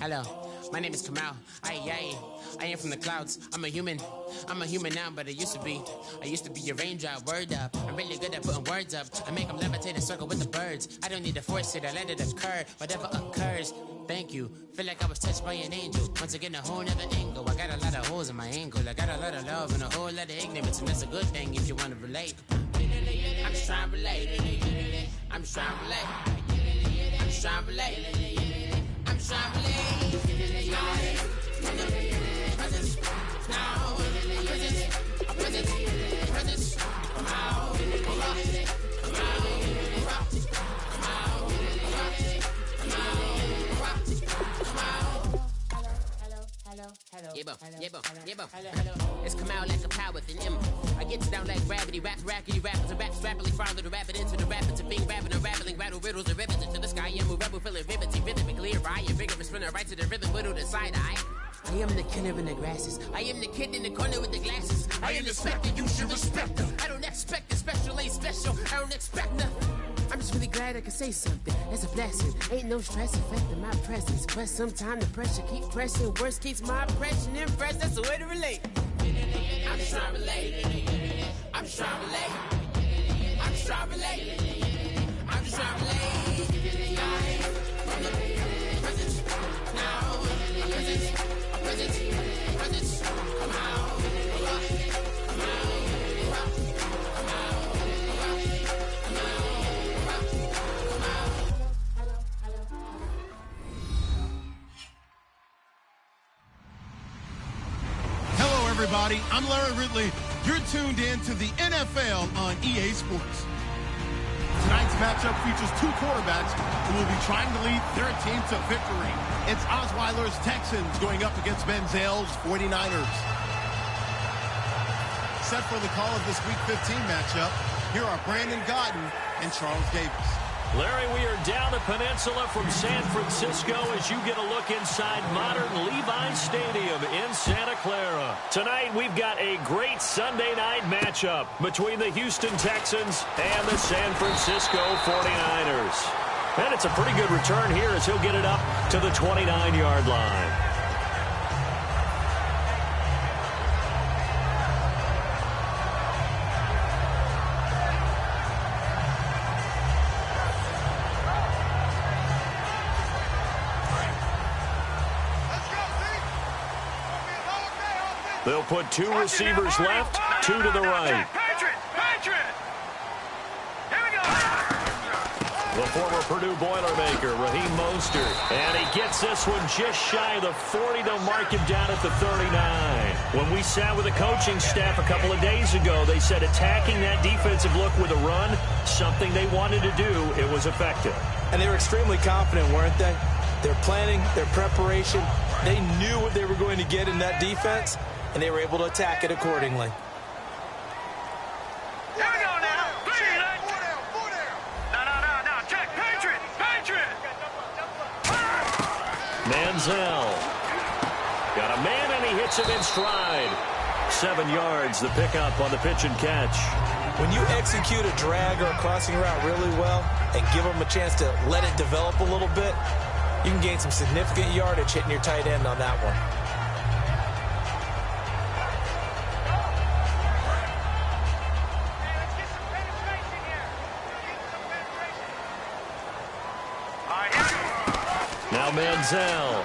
Hello, my name is Kamal. I am from the clouds. I'm a human now, but I used to be a raindrop. Word up, I'm really good at putting words up. I make them levitate and circle with the birds. I don't need to force it, I let it occur. Whatever occurs, thank you. Feel like I was touched by an angel. Once again, a whole nother angle. I got a lot of holes in my angle. I got a lot of love and a whole lot of ignorance, and that's a good thing if you want to relate. I'm just trying to relate. I'm just trying to relate. I'm just trying to relate. I'm just trying to relate. It's come out like a power with an M. I get down like gravity, rackety rappers and raps rapidly follow the rapid into the rapids of being rapping and rattling, rattle riddles and rivets into the sky. I'm a rebel, feeling rivety, rhythmically right, a vigorous spinner right to the rhythm, widow to side eye. I am the killer in the grasses. I am the kid in the corner with the glasses. I am the spectre, you should respect them. I don't expect a special, ain't special. I don't expect nothing. I'm just really glad I can say something. That's a blessing. Ain't no stress affecting my presence. But sometimes the pressure keep pressing. Worst keeps my impression impressed. That's the way to relate. I'm just trying to relate. I'm just trying to relate. I'm just trying to relate. I'm just trying to relate. From the present, now, a present, come out, Hello, everybody. I'm Larry Ridley. You're tuned in to the NFL on EA Sports. Tonight's matchup features two quarterbacks who will be trying to lead their team to victory. It's Osweiler's Texans going up against Menzel's 49ers. Set for the call of this Week 15 matchup, here are Brandon Godden and Charles Davis. Larry, we are down the peninsula from San Francisco as you get a look inside modern Levi Stadium in Santa Clara. Tonight, we've got a great Sunday night matchup between the Houston Texans and the San Francisco 49ers. And it's a pretty good return here as he'll get it up to the 29-yard line. They'll put two receivers left, two to the right. The former Purdue Boilermaker, Raheem Mostert. And he gets this one just shy of the 40. They'll mark him down at the 39. When we sat with the coaching staff a couple of days ago, they said attacking that defensive look with a run, something they wanted to do, it was effective. And they were extremely confident, weren't they? Their planning, their preparation, they knew what they were going to get in that defense, and they were able to attack it accordingly. Manziel. Got a man, and he hits him in stride. 7 yards, the pickup on the pitch and catch. When you execute a drag or a crossing route really well and give them a chance to let it develop a little bit, you can gain some significant yardage hitting your tight end on that one. Now Manziel.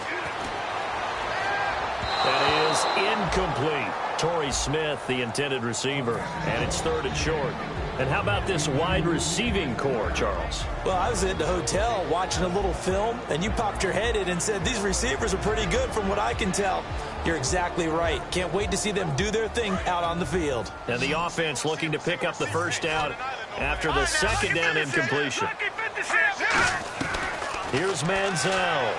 That is incomplete. Torrey Smith, the intended receiver, and it's 3rd and short. And how about this wide receiving core, Charles? Well, I was at the hotel watching a little film, and you popped your head in and said, these receivers are pretty good from what I can tell. You're exactly right. Can't wait to see them do their thing out on the field. And the offense looking to pick up the first down after the second down incompletion. Here's Manziel.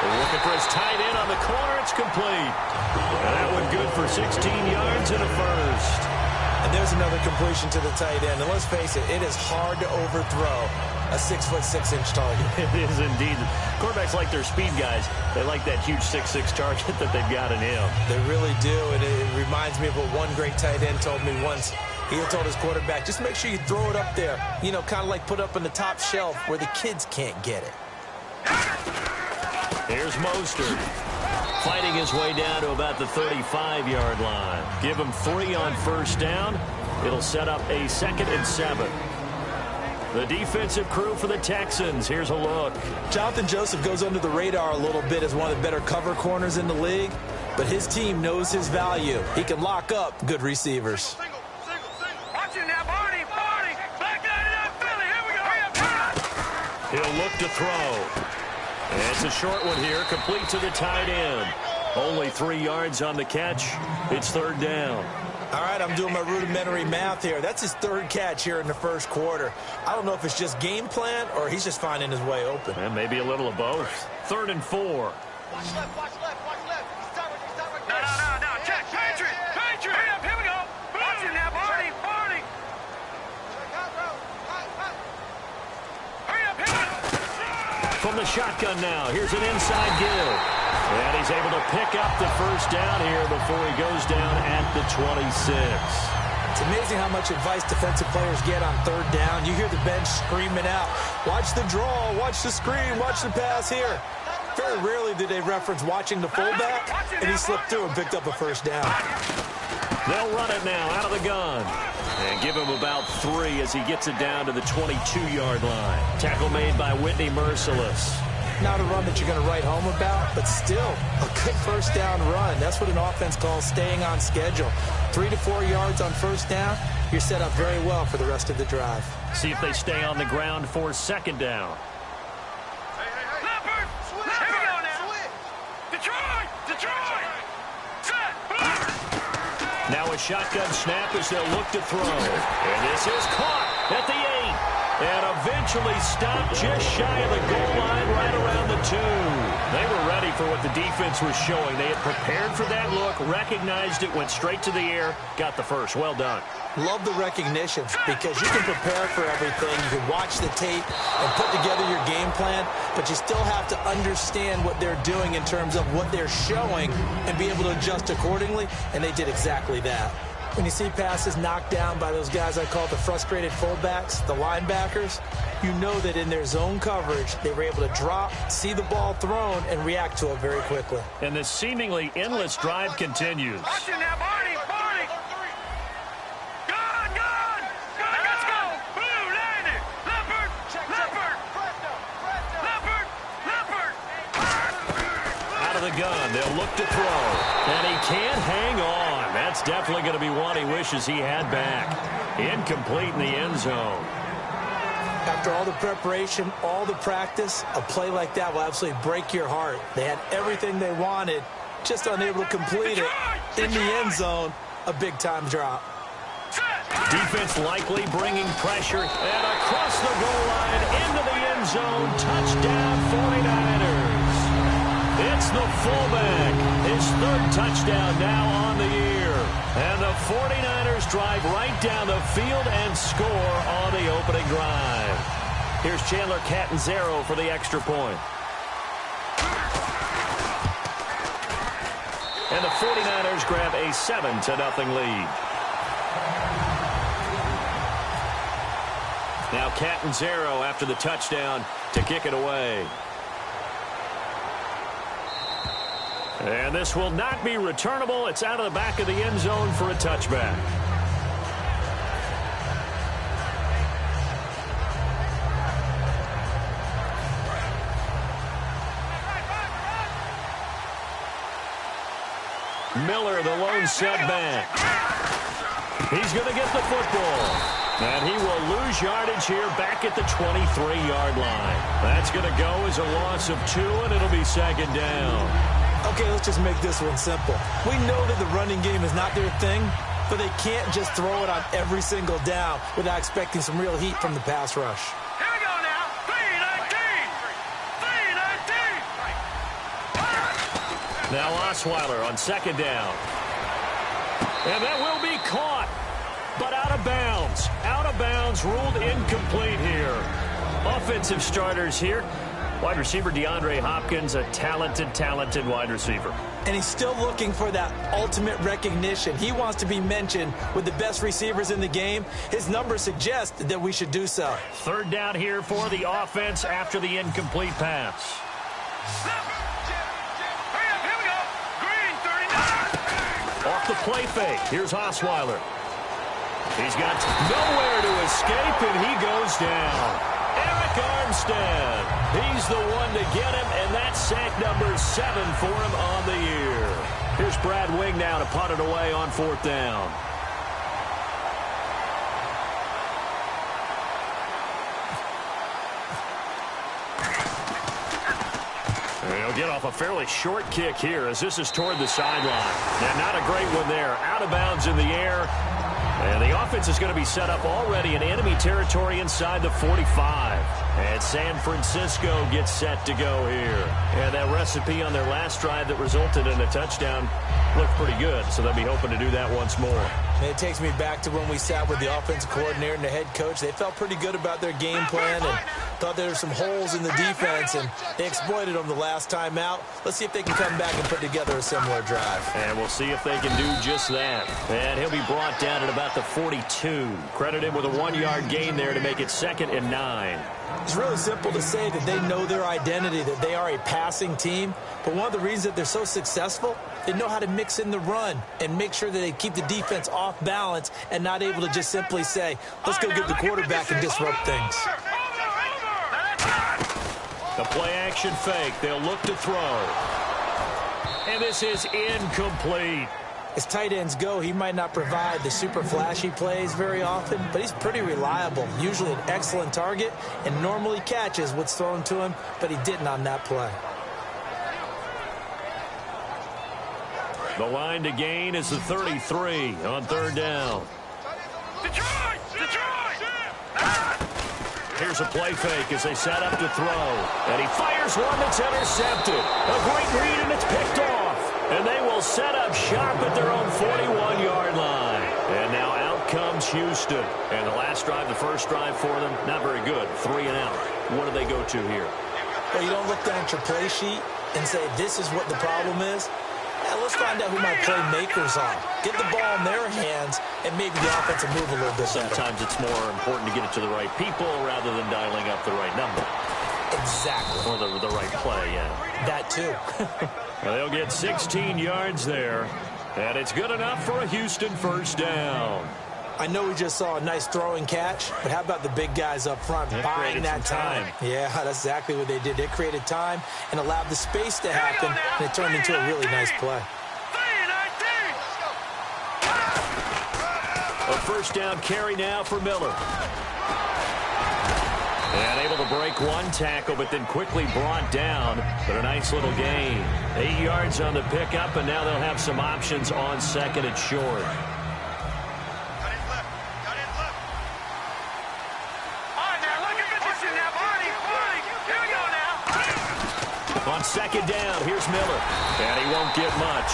Looking for his tight end on the corner. It's complete. And that one good for 16 yards and a first. And there's another completion to the tight end. And let's face it, it is hard to overthrow a 6'6" target. It is indeed. Quarterbacks like their speed guys. They like that huge 6'6" target that they've got in him. They really do. And it reminds me of what one great tight end told me once. He had told his quarterback, just make sure you throw it up there. You know, kind of like put up on the top shelf where the kids can't get it. Here's Mostert. Fighting his way down to about the 35-yard line. Give him 3 on first down. It'll set up a 2nd and 7. The defensive crew for the Texans. Here's a look. Jonathan Joseph goes under the radar a little bit as one of the better cover corners in the league, but his team knows his value. He can lock up good receivers. He'll look to throw. And it's a short one here, complete to the tight end. Only 3 yards on the catch. It's 3rd down. All right, I'm doing my rudimentary math here. That's his 3rd catch here in the first quarter. I don't know if it's just game plan or he's just finding his way open. And maybe a little of both. 3rd and 4. Watch left, watch left, watch left. Start right there. No. Check. Patriot. Hurry up, here we go. Watch him now, Barney. Hurry up. From the shotgun now, here's an inside give. And he's able to pick up the first down here before he goes down at the 26. It's amazing how much advice defensive players get on 3rd down. You hear the bench screaming out, watch the draw, watch the screen, watch the pass here. Very rarely do they reference watching the fullback, and he slipped through and picked up a first down. They'll run it now out of the gun. And give him about 3 as he gets it down to the 22-yard line. Tackle made by Whitney Merciless. Not a run that you're going to write home about, but still a good first down run. That's what an offense calls staying on schedule. 3 to 4 yards on first down, you're set up very well for the rest of the drive. See if they stay on the ground for 2nd down. Leopard! Here we go now. Detroit! Now a shotgun snap as they'll look to throw. And this is caught at the 8. And eventually stopped just shy of the goal line right around the 2. They were ready for what the defense was showing. They had prepared for that look, recognized it, went straight to the air, got the first. Well done. Love the recognition because you can prepare for everything. You can watch the tape and put together your game plan, but you still have to understand what they're doing in terms of what they're showing and be able to adjust accordingly, and they did exactly that. When you see passes knocked down by those guys I call the frustrated fullbacks, the linebackers, you know that in their zone coverage, they were able to drop, see the ball thrown, and react to it very quickly. And this seemingly endless drive continues. Watch him now, Barney. Good. Let's go. Blue, landed. Leopard. Out of the gun, they'll look to throw. And he can't hang on. That's definitely going to be one he wishes he had back. Incomplete in the end zone. After all the preparation, all the practice, a play like that will absolutely break your heart. They had everything they wanted, just unable to complete it. In the end zone, a big-time drop. Defense likely bringing pressure. And across the goal line, into the end zone. Touchdown, 49ers. It's the fullback. His 3rd touchdown now on the year. And the 49ers drive right down the field and score on the opening drive. Here's Chandler Catanzaro for the extra point. And the 49ers grab a 7-0 lead. Now Catanzaro after the touchdown to kick it away. And this will not be returnable. It's out of the back of the end zone for a touchback. Miller, the lone setback. He's going to get the football. And he will lose yardage here back at the 23-yard line. That's going to go as a loss of 2, and it'll be 2nd down. Okay, let's just make this one simple. We know that the running game is not their thing, but they can't just throw it on every single down without expecting some real heat from the pass rush. Here we go now. 3-19. Now Osweiler on 2nd down. And that will be caught, but out of bounds. Out of bounds, ruled incomplete here. Offensive starters here. Wide receiver DeAndre Hopkins, a talented wide receiver. And he's still looking for that ultimate recognition. He wants to be mentioned with the best receivers in the game. His numbers suggest that we should do so. 3rd down here for the offense after the incomplete pass. off the play fake. Here's Osweiler. He's got nowhere to escape, and he goes down. Eric Armstead. He's the one to get him, and that's sack number 7 for him on the year. Here's Brad Wing now to punt it away on 4th down. He'll get off a fairly short kick here as this is toward the sideline. Now, not a great one there. Out of bounds in the air. And the offense is going to be set up already in enemy territory inside the 45. And San Francisco gets set to go here. And that recipe on their last drive that resulted in a touchdown looked pretty good, so they'll be hoping to do that once more. And it takes me back to when we sat with the offensive coordinator and the head coach. They felt pretty good about their game plan and thought there were some holes in the defense, and they exploited them the last time out. Let's see if they can come back and put together a similar drive. And we'll see if they can do just that. And he'll be brought down at about the 42. Credit him with a 1-yard gain there to make it 2nd and 9. It's really simple to say that they know their identity, that they are a passing team. But one of the reasons that they're so successful, they know how to mix in the run and make sure that they keep the defense off balance and not able to just simply say, let's go get the quarterback and disrupt things. The play-action fake. They'll look to throw. And this is incomplete. As tight ends go, he might not provide the super flashy plays very often, but he's pretty reliable, usually an excellent target, and normally catches what's thrown to him, but he didn't on that play. The line to gain is the 33 on 3rd down. Detroit! Here's a play fake as they set up to throw. And he fires one that's intercepted. A great read, and it's picked off. And they will set up shop at their own 41-yard line. And now out comes Houston. And the last drive, the first drive for them, not very good. 3 and out. What do they go to here? Well, you don't look down at your play sheet and say, this is what the problem is. Now, let's find out who my playmakers are. Get the ball in their hands, and maybe the offense will move a little bit better. Sometimes it's more important to get it to the right people rather than dialing up the right number. Exactly. Or the right play, yeah. That too. Well, they'll get 16 yards there, and it's good enough for a Houston 1st down. I know we just saw a nice throwing catch, but how about the big guys up front buying that time? Yeah, that's exactly what they did. They created time and allowed the space to happen, and it turned into a really nice play. A 1st down carry now for Miller. And able to break one tackle, but then quickly brought down. But a nice little gain. 8 yards on the pickup, and now they'll have some options on 2nd and short. On 2nd down, here's Miller. And he won't get much.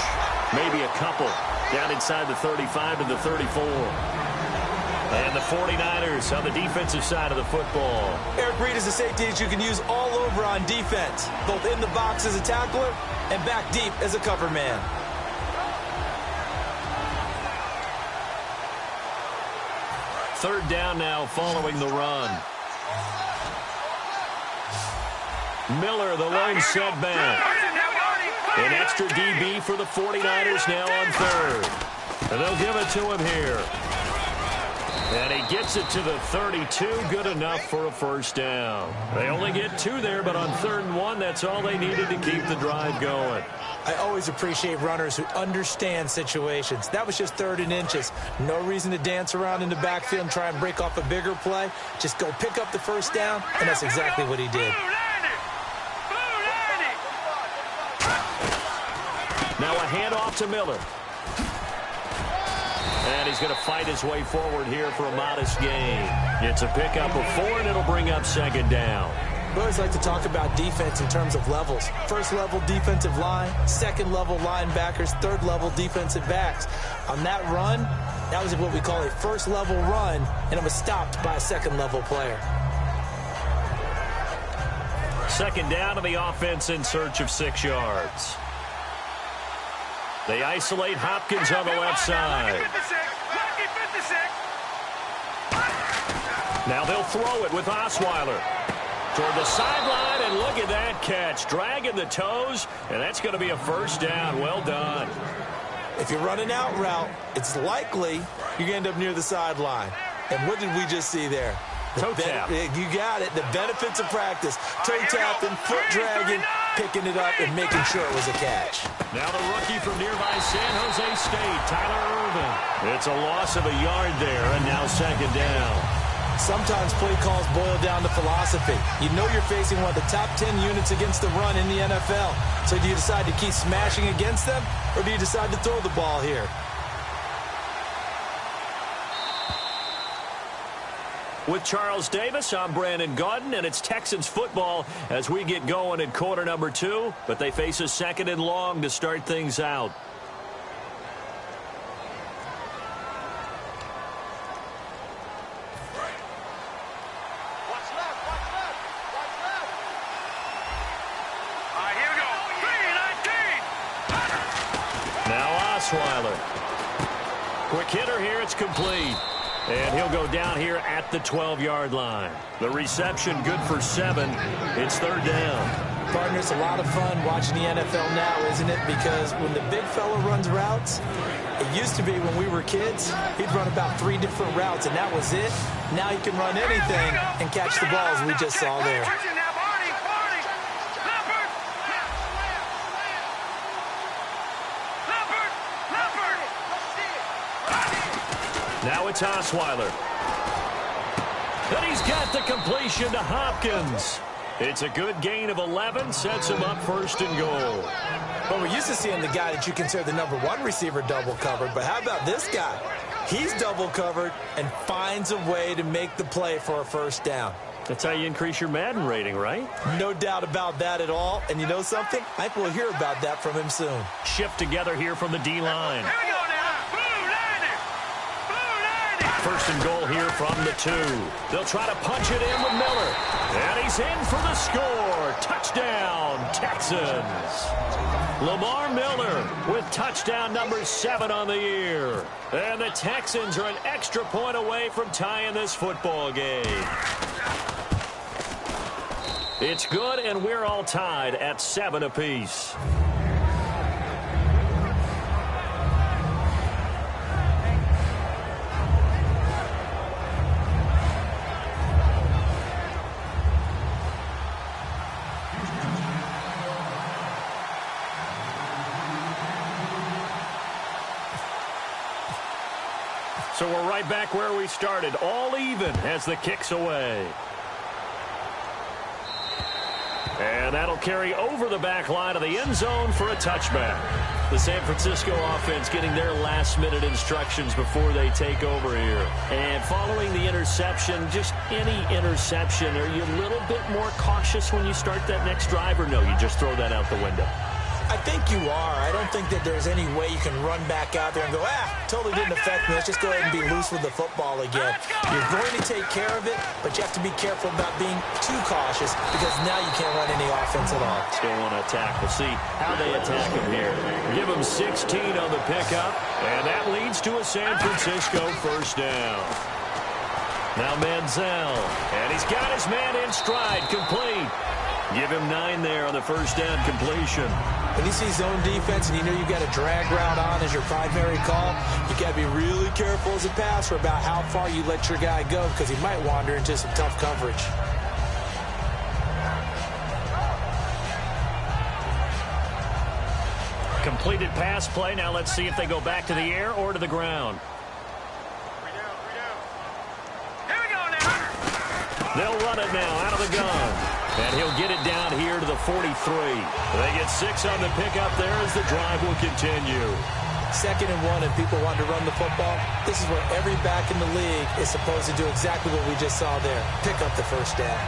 Maybe a couple. Down inside the 35 to the 34. And the 49ers on the defensive side of the football. Eric Reed is a safety that you can use all over on defense, both in the box as a tackler and back deep as a cover man. Third down now following the run. Miller, the lone setback. An extra DB for the 49ers now on 3rd. And they'll give it to him here. And he gets it to the 32. Good enough for a 1st down. They only get 2 there, but on 3rd and 1, that's all they needed to keep the drive going. I always appreciate runners who understand situations. That was just 3rd and inches. No reason to dance around in the backfield and try and break off a bigger play. Just go pick up the 1st down, and that's exactly what he did. Now a handoff to Miller. And he's going to fight his way forward here for a modest gain. It's a pickup of 4, and it'll bring up 2nd down. We always like to talk about defense in terms of levels. 1st level defensive line, 2nd level linebackers, 3rd level defensive backs. On that run, that was what we call a 1st level run, and it was stopped by a 2nd level player. 2nd down to the offense in search of 6 yards. They isolate Hopkins on the left side. Now they'll throw it with Osweiler. Toward the sideline, and look at that catch. Dragging the toes, and that's going to be a 1st down. Well done. If you run an out route, it's likely you're going to end up near the sideline. And what did we just see there? Toe tap. You got it. The benefits of practice. Toe tapping, foot dragging, picking it up, and making sure it was a catch. Now the rookie from nearby San Jose State, Tyler Irvin. It's a loss of a yard there, and now second down. Sometimes play calls boil down to philosophy. You know you're facing one of the top 10 units against the run in the NFL. So do you decide to keep smashing against them, or do you decide to throw the ball here? With Charles Davis, I'm Brandon Gaudin, and it's Texans football as we get going in quarter number 2, but they face a second and long to start things out. Watch left, watch left, watch left. All right, here we go. 3-19. Now Osweiler. Quick hitter here, it's complete. And he'll go down here at the 12-yard line. The reception good for 7. It's third down. Partner, it's a lot of fun watching the NFL now, isn't it? Because when the big fella runs routes, it used to be when we were kids, he'd run about 3 different routes, and that was it. Now he can run anything and catch the balls we just saw there. Now it's Osweiler. And he's got the completion to Hopkins. It's a good gain of 11, sets him up first and goal. Well, we're used to seeing the guy that you consider the number 1 receiver double covered, but how about this guy? He's double covered and finds a way to make the play for a first down. That's how you increase your Madden rating, right? No doubt about that at all. And you know something? I think we'll hear about that from him soon. Shift together here from the D-line. Here we go now. Blue 90. First and goal here from the 2. They'll try to punch it in with Miller. And he's in for the score. Touchdown, Texans. Lamar Miller with touchdown number 7 on the year. And the Texans are an extra point away from tying this football game. It's good, and we're all tied at 7 apiece. So we're right back where we started, all even as the kick's away. And that'll carry over the back line of the end zone for a touchback. The San Francisco offense getting their last-minute instructions before they take over here. And following the interception, just any interception, are you a little bit more cautious when you start that next drive, or no, you just throw that out the window? I think you are. I don't think that there's any way you can run back out there and go, totally didn't affect me. Let's just go ahead and be loose with the football again. You're going to take care of it, but you have to be careful about being too cautious because now you can't run any offense at all. Still want to attack. We'll see how they attack him here. Give him 16 on the pickup, and that leads to a San Francisco first down. Now Manziel, and he's got his man in stride, complete. Give him 9 there on the first down completion. When you see zone defense and you know you've got a drag route on as your primary call, you got to be really careful as a passer about how far you let your guy go because he might wander into some tough coverage. Completed pass play. Now let's see if they go back to the air or to the ground. Here we go now. They'll run it now out of the gun. And he'll get it down here to the 43. They get 6 on the pickup there as the drive will continue. 2nd and 1 and people want to run the football. This is where every back in the league is supposed to do exactly what we just saw there. Pick up the first down.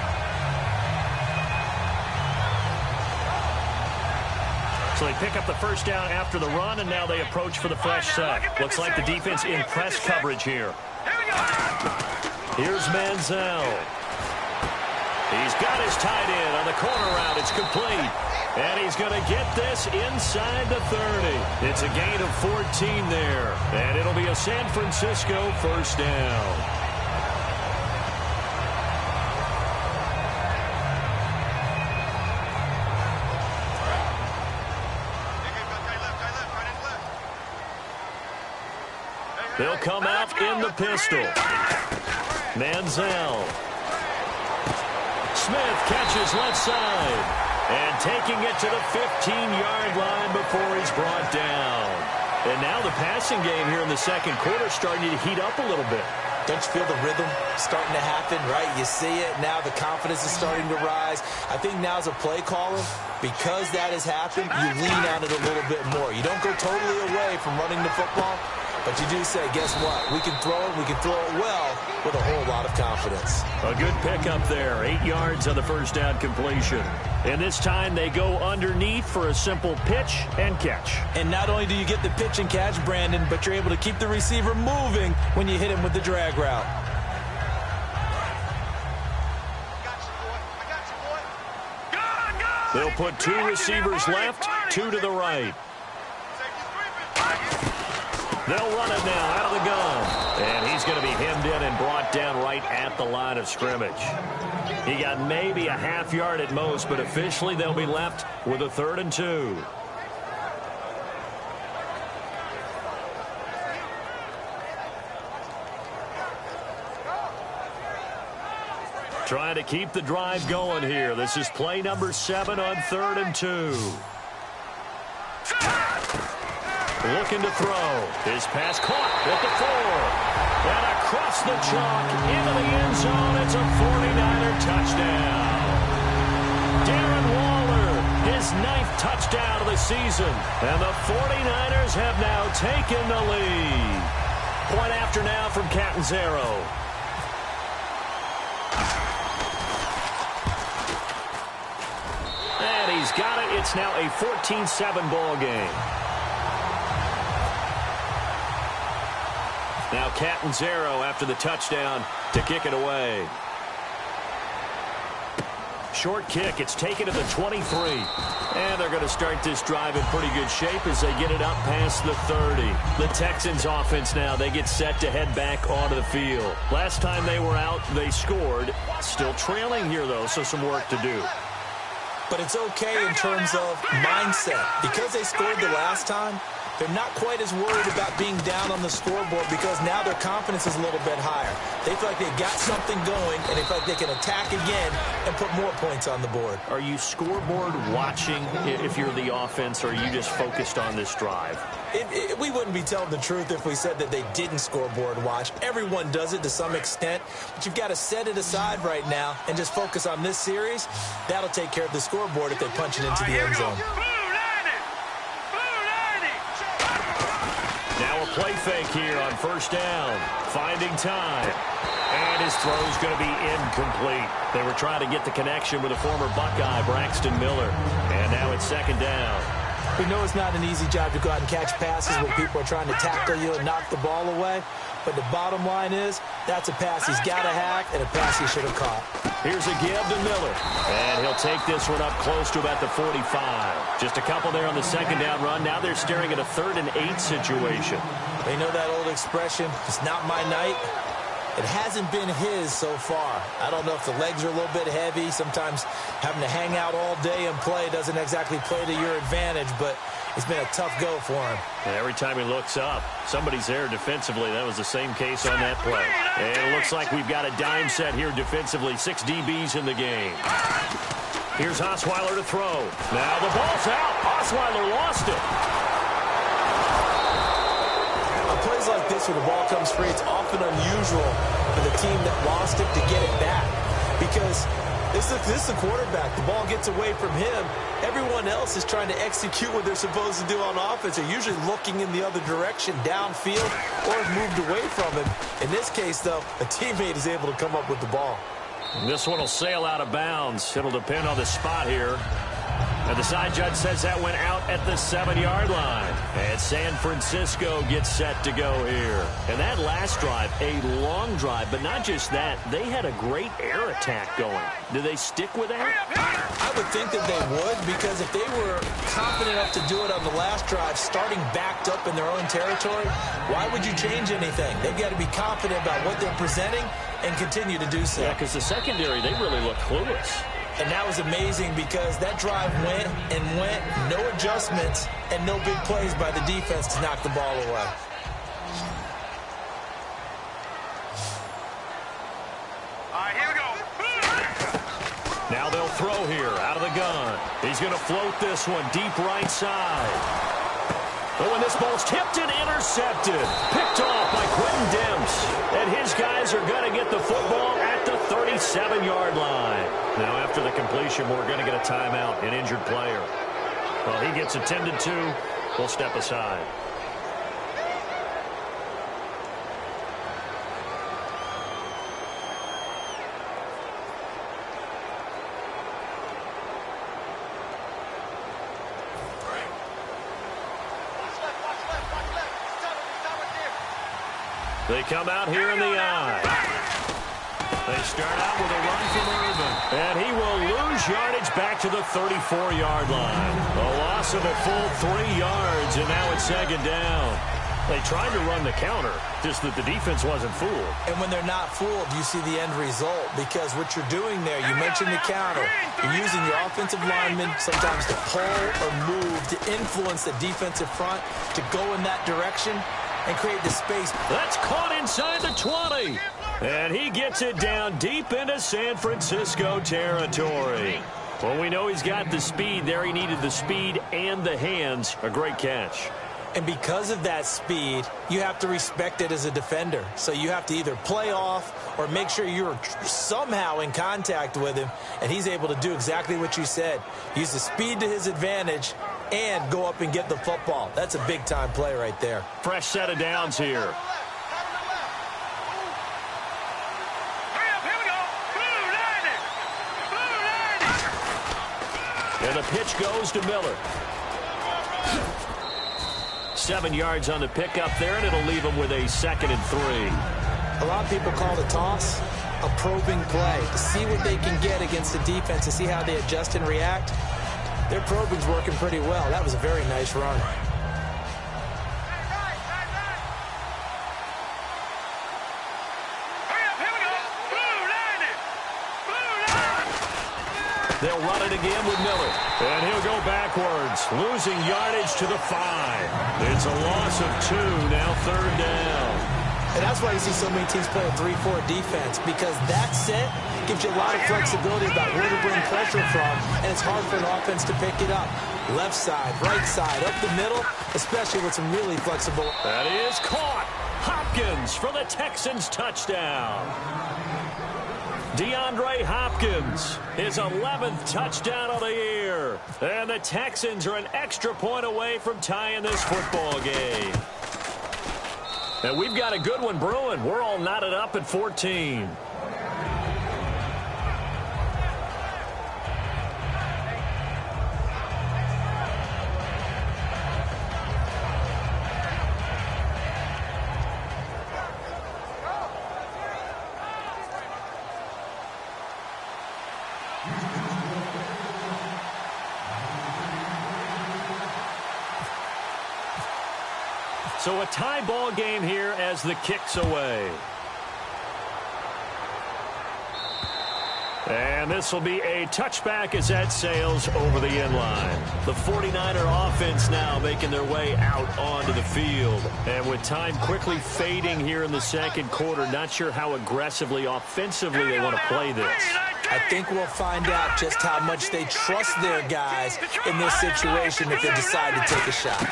So they pick up the first down after the run, and now they approach for the fresh set. Looks like the defense in press coverage here. Here we go. Here's Manziel. He's got his tight end on the corner route. It's complete. And he's going to get this inside the 30. It's a gain of 14 there. And it'll be a San Francisco first down. They'll come out in the pistol. Manziel. Smith catches left side. And taking it to the 15-yard line before he's brought down. And now the passing game here in the second quarter starting to heat up a little bit. Don't you feel the rhythm starting to happen, right? You see it. Now the confidence is starting to rise. I think now as a play caller, because that has happened, you lean on it a little bit more. You don't go totally away from running the football, but you do say, guess what? We can throw it. We can throw it well with a whole lot of confidence. A good pickup there. 8 yards on the first down completion. And this time they go underneath for a simple pitch and catch. And not only do you get the pitch and catch, Brandon, but you're able to keep the receiver moving when you hit him with the drag route. They'll put 2 receivers left, 2 to the right. They'll run it now out of the gun. And he's going to be hemmed in and brought down right at the line of scrimmage. He got maybe a half yard at most, but officially they'll be left with a 3rd and 2. Trying to keep the drive going here. This is play number 7 on 3rd and 2. Looking to throw. His pass caught at the 4. And across the chalk into the end zone. It's a 49er touchdown. Darren Waller, his 9th touchdown of the season. And the 49ers have now taken the lead. Point after now from Catanzaro. And he's got it. It's now a 14-7 ball game. Now Catanzaro after the touchdown to kick it away. Short kick. It's taken to the 23. And they're going to start this drive in pretty good shape as they get it up past the 30. The Texans offense now, they get set to head back onto the field. Last time they were out, they scored. Still trailing here, though, so some work to do. But it's okay in terms of mindset. Because they scored the last time, they're not quite as worried about being down on the scoreboard because now their confidence is a little bit higher. They feel like they've got something going, and they feel like they can attack again and put more points on the board. Are you scoreboard watching if you're the offense, or are you just focused on this drive? We wouldn't be telling the truth if we said that they didn't scoreboard watch. Everyone does it to some extent, but you've got to set it aside right now and just focus on this series. That'll take care of the scoreboard if they punch it into the end zone. Now a play fake here on first down. Finding time. And his throw's going to be incomplete. They were trying to get the connection with a former Buckeye, Braxton Miller. And now it's 2nd down. We know it's not an easy job to go out and catch passes when people are trying to tackle you and knock the ball away. But the bottom line is, that's a pass he's got to have and a pass he should have caught. Here's a give to Miller. And he'll take this one up close to about the 45. Just a couple there on the 2nd down run. Now they're staring at a 3rd and 8 situation. They know that old expression, it's not my night. It hasn't been his so far. I don't know if the legs are a little bit heavy. Sometimes having to hang out all day and play doesn't exactly play to your advantage, but it's been a tough go for him. And every time he looks up, somebody's there defensively. That was the same case on that play. And it looks like we've got a dime set here defensively. 6 DBs in the game. Here's Osweiler to throw. Now the ball's out. Osweiler lost it. Plays like this where the ball comes free, it's often unusual for the team that lost it to get it back because this is the quarterback. The ball gets away from him. Everyone else is trying to execute what they're supposed to do on offense. They're usually looking in the other direction, downfield, or have moved away from him. In this case, though, a teammate is able to come up with the ball. This one will sail out of bounds. It'll depend on the spot here. And the side judge says that went out at the 7-yard line. And San Francisco gets set to go here. And that last drive, a long drive, but not just that. They had a great air attack going. Do they stick with that? I would think that they would, because if they were confident enough to do it on the last drive, starting backed up in their own territory, why would you change anything? They've got to be confident about what they're presenting and continue to do so. Yeah, because the secondary, they really look clueless. And that was amazing because that drive went and went, no adjustments, and no big plays by the defense to knock the ball away. Now they'll throw here out of the gun. He's going to float this one deep right side. Oh, and this ball's tipped and intercepted. Picked off by Quentin Demps. And his guys are going to get the football at the 37-yard line. Now, after the completion, we're going to get a timeout, an injured player. Well, he gets attended to. We'll step aside. They come out here in the I. They start out with a run from Irvin. And he will lose yardage back to the 34-yard line. A loss of a full 3 yards, and now it's second down. They tried to run the counter, just that the defense wasn't fooled. And when they're not fooled, you see the end result, because what you're doing there, you mentioned the counter. You're using your offensive linemen sometimes to pull or move, to influence the defensive front, to go in that direction and create the space. That's caught inside the 20. And he gets it down deep into San Francisco territory. Well, we know he's got the speed there. He needed the speed and the hands. A great catch. And because of that speed, you have to respect it as a defender. So you have to either play off or make sure you're somehow in contact with him. And he's able to do exactly what you said. Use the speed to his advantage and go up and get the football. That's a big-time play right there. Fresh set of downs here. And the pitch goes to Miller. 7 yards on the pickup there, and it'll leave him with a 2nd and 3. A lot of people call the toss a probing play, to see what they can get against the defense, to see how they adjust and react. Their probing's working pretty well. That was a very nice run. They'll run it again with Miller. And he'll go backwards, losing yardage to the 5. It's a loss of 2, now 3rd down. And that's why you see so many teams play a 3-4 defense, because that set gives you a lot of flexibility about where to bring pressure from, and it's hard for an offense to pick it up. Left side, right side, up the middle, especially with some really flexible. That is caught. Hopkins for the Texans touchdown. DeAndre Hopkins, his 11th touchdown of the year. And the Texans are an extra point away from tying this football game. And we've got a good one brewing. We're all knotted up at 14. So a tie ball game here as the kick's away. And this will be a touchback as that sails over the end line. The 49er offense now making their way out onto the field. And with time quickly fading here in the second quarter, not sure how aggressively, offensively they want to play this. I think we'll find out just how much they trust their guys in this situation if they decide to take a shot.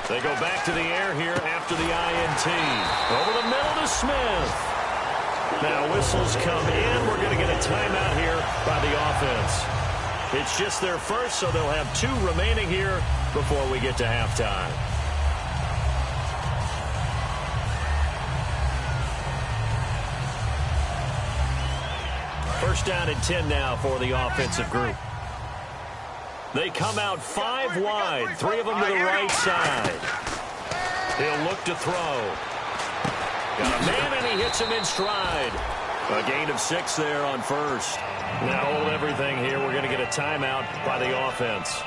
They go back to the air here after the INT. Over the middle to Smith. Now whistles come in. We're going to get a timeout here by the offense. It's just their first, so they'll have 2 remaining here before we get to halftime. First down and 10 now for the offensive group. They come out 5 wide, 3 of them to the right side. He'll look to throw. Got a man, and he hits him in stride. A gain of 6 there on first. Now hold everything here. We're going to get a timeout by the offense.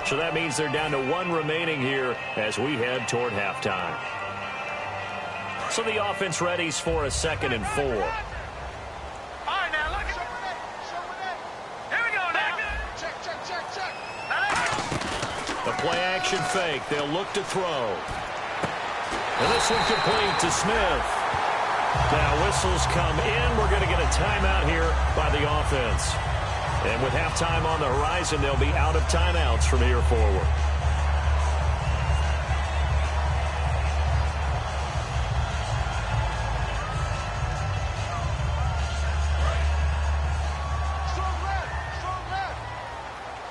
So that means they're down to 1 remaining here as we head toward halftime. So the offense readies for a 2nd and 4. Play-action fake. They'll look to throw. And this one complete to Smith. Now whistles come in. We're going to get a timeout here by the offense. And with halftime on the horizon, they'll be out of timeouts from here forward.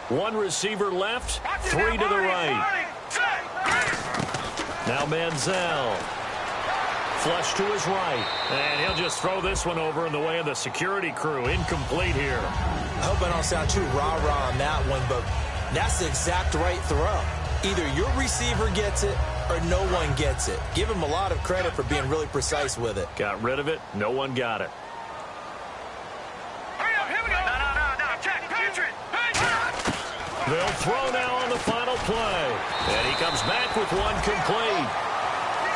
One receiver left, three to the right. Now Manziel. Flush to his right. And he'll just throw this one over in the way of the security crew. Incomplete here. I hope I don't sound too rah-rah on that one, but that's the exact right throw. Either your receiver gets it or no one gets it. Give him a lot of credit for being really precise with it. Got rid of it. No one got it. Hurry up, here we go. No. Check. Patriot. They'll throw now on the final play. And he comes back with one complete.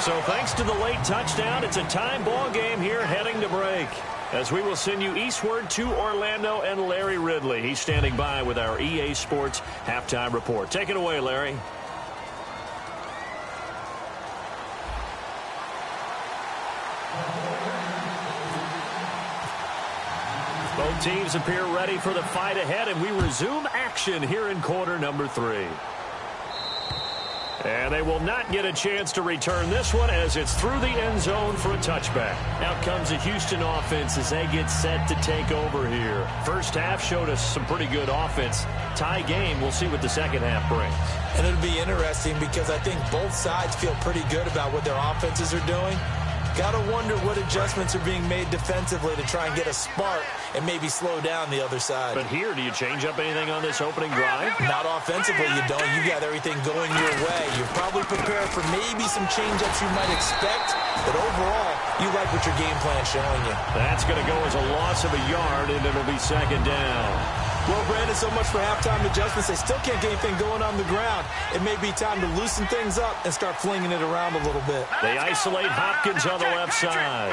So thanks to the late touchdown, it's a time ball game here heading to break. As we will send you eastward to Orlando and Larry Ridley. He's standing by with our EA Sports halftime report. Take it away, Larry. Both teams appear ready for the fight ahead, and we resume action here in quarter number 3. And they will not get a chance to return this one as it's through the end zone for a touchback. Out comes the Houston offense as they get set to take over here. First half showed us some pretty good offense. Tie game, we'll see what the second half brings. And it'll be interesting because I think both sides feel pretty good about what their offenses are doing. Got to wonder what adjustments are being made defensively to try and get a spark and maybe slow down the other side. But here, do you change up anything on this opening drive? Not offensively, you don't. You got everything going your way. You're probably prepared for maybe some change-ups you might expect, but overall, you like what your game plan's showing you. That's going to go as a loss of a yard, and it'll be second down. Well, Brandon, so much for halftime adjustments. They still can't get anything going on the ground. It may be time to loosen things up and start flinging it around a little bit. They isolate Hopkins on the left side.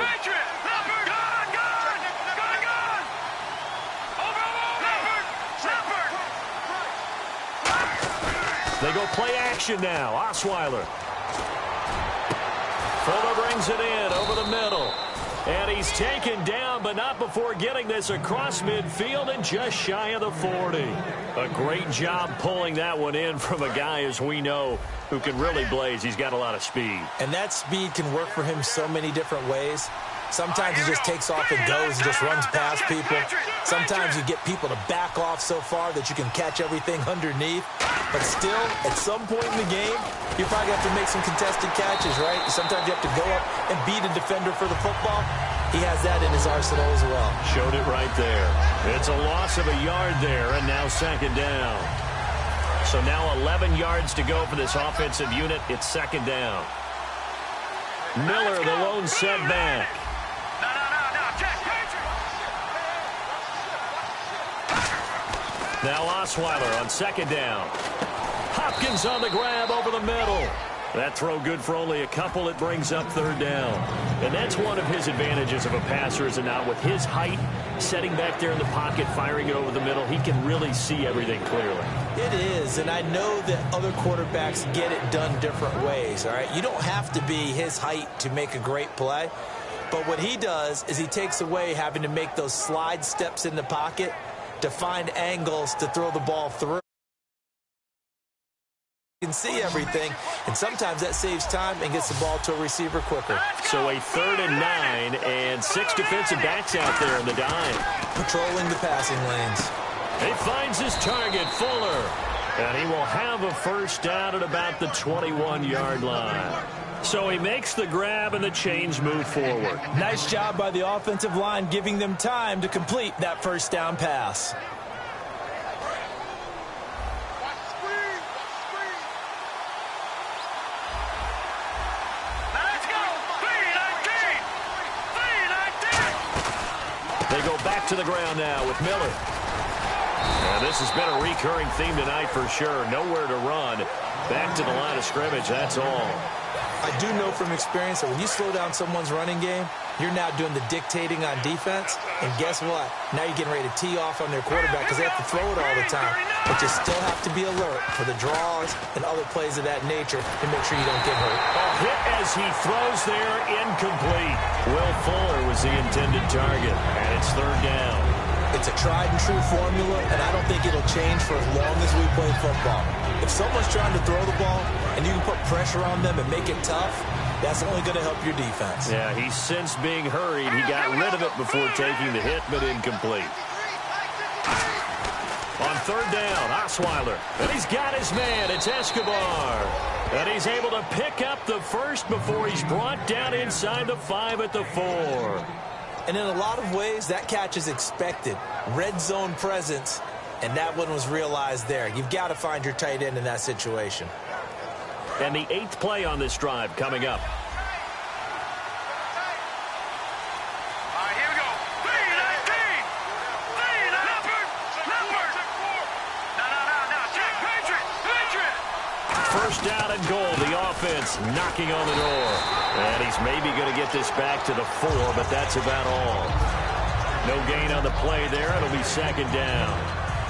They go play action now. Osweiler. Fuller brings it in over the middle. And he's taken down, but not before getting this across midfield and just shy of the 40. A great job pulling that one in from a guy, as we know, who can really blaze. He's got a lot of speed. And that speed can work for him so many different ways. Sometimes he just takes off and goes and just runs past people. Sometimes you get people to back off so far that you can catch everything underneath. But still, at some point in the game, you probably have to make some contested catches, right? Sometimes you have to go up and beat a defender for the football. He has that in his arsenal as well. Showed it right there. It's a loss of a yard there, and now second down. So now 11 yards to go for this offensive unit. It's second down. Miller, the lone setback. Now Osweiler on second down. Hopkins on the grab over the middle. That throw good for only a couple. It brings up third down. And that's one of his advantages of a passer, is it not? With his height, setting back there in the pocket, firing it over the middle, he can really see everything clearly. It is, and I know that other quarterbacks get it done different ways, all right? You don't have to be his height to make a great play. But what he does is he takes away having to make those slide steps in the pocket to find angles to throw the ball through. You can see everything, and sometimes that saves time and gets the ball to a receiver quicker. So a 3rd and 9, and 6 defensive backs out there in the dime. Patrolling the passing lanes. He finds his target, Fuller, and he will have a first down at about the 21-yard line. So he makes the grab, and the chains move forward. Nice job by the offensive line, giving them time to complete that first down pass. They go back to the ground now with Miller. And this has been a recurring theme tonight for sure. Nowhere to run. Back to the line of scrimmage, that's all. I do know from experience that when you slow down someone's running game, you're now doing the dictating on defense. And guess what? Now you're getting ready to tee off on their quarterback because they have to throw it all the time. But you still have to be alert for the draws and other plays of that nature to make sure you don't get hurt. A hit as he throws there, incomplete. Will Fuller was the intended target, and it's third down. It's a tried-and-true formula, and I don't think it'll change for as long as we play football. If someone's trying to throw the ball and you can put pressure on them and make it tough, that's only going to help your defense. Yeah, he's since being hurried. He got rid of it before taking the hit, but incomplete. On third down, Osweiler. And he's got his man. It's Escobar. And he's able to pick up the first before he's brought down inside the 5 at the 4. And in a lot of ways, that catch is expected. Red zone presence, and that one was realized there. You've got to find your tight end in that situation. And the 8th play on this drive coming up. All right, here we go. No. Check. Patriot. First down and goal. The offense knocking on the door. And he's maybe going to get this back to the 4, but that's about all. No gain on the play there. It'll be second down.